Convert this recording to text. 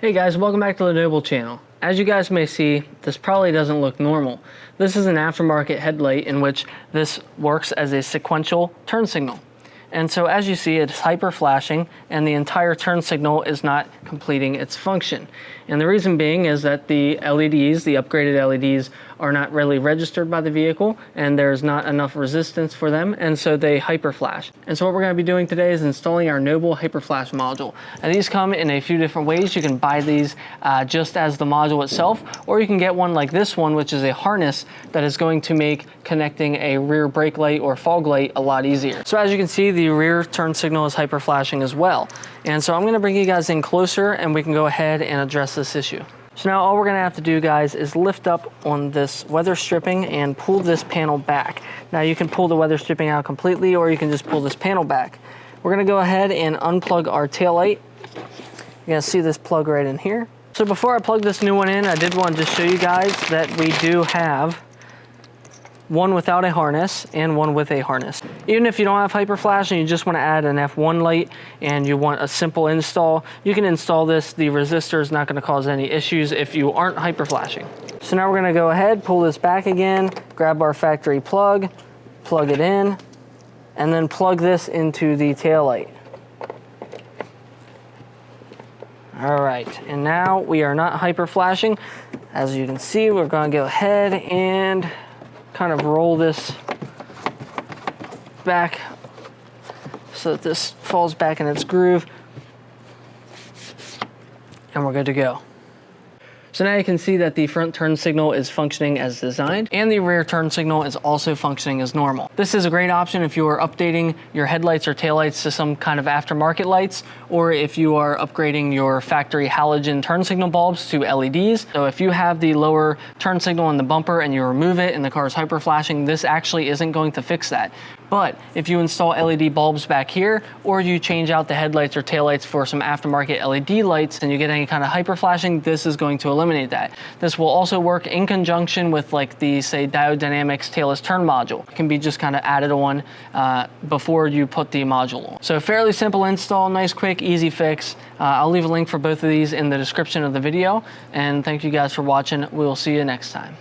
Hey guys, welcome back to the Noble channel. As you guys may see, this probably doesn't look normal. This is an aftermarket headlight in which this works as a sequential turn signal. And so as you see, it's hyper flashing and the entire turn signal is not completing its function. And the reason being is that the LEDs, the upgraded LEDs, are not really registered by the vehicle and there's not enough resistance for them, and so they hyper flash. And so what we're going to be doing today is installing our Noble Hyper Flash module. And these come in a few different ways. You can buy these just as the module itself, or you can get one like this one, which is a harness that is going to make connecting a rear brake light or fog light a lot easier. So as you can see, the rear turn signal is hyper flashing as well. And so I'm going to bring you guys in closer and we can go ahead and address this issue. So now all we're going to have to do, guys, is lift up on this weather stripping and pull this panel back. Now you can pull the weather stripping out completely, or you can just pull this panel back. We're going to go ahead and unplug our taillight. You're going to see this plug right in here. So before I plug this new one in, I did want to just show you guys that we do have one without a harness and one with a harness. Even if you don't have hyper flash and you just want to add an F1 light and you want a simple install, you can install this. The resistor is not going to cause any issues if you aren't hyper flashing. So now we're going to go ahead, pull this back again, grab our factory plug, plug it in, and then plug this into the tail light. All right, and now we are not hyper flashing. As you can see, we're going to go ahead and kind of roll this back so that this falls back in its groove, and we're good to go. So now you can see that the front turn signal is functioning as designed and the rear turn signal is also functioning as normal. This is a great option if you are updating your headlights or taillights to some kind of aftermarket lights, or if you are upgrading your factory halogen turn signal bulbs to LEDs. So if you have the lower turn signal in the bumper and you remove it and the car is hyper flashing, this actually isn't going to fix that. But if you install LED bulbs back here, or you change out the headlights or taillights for some aftermarket LED lights and you get any kind of hyper flashing, this is going to eliminate that. This will also work in conjunction with like the, say, Diode Dynamics tailless turn module. It can be just kind of added on before you put the module on. So fairly simple install, nice, quick, easy fix. I'll leave a link for both of these in the description of the video. And thank you guys for watching. We will see you next time.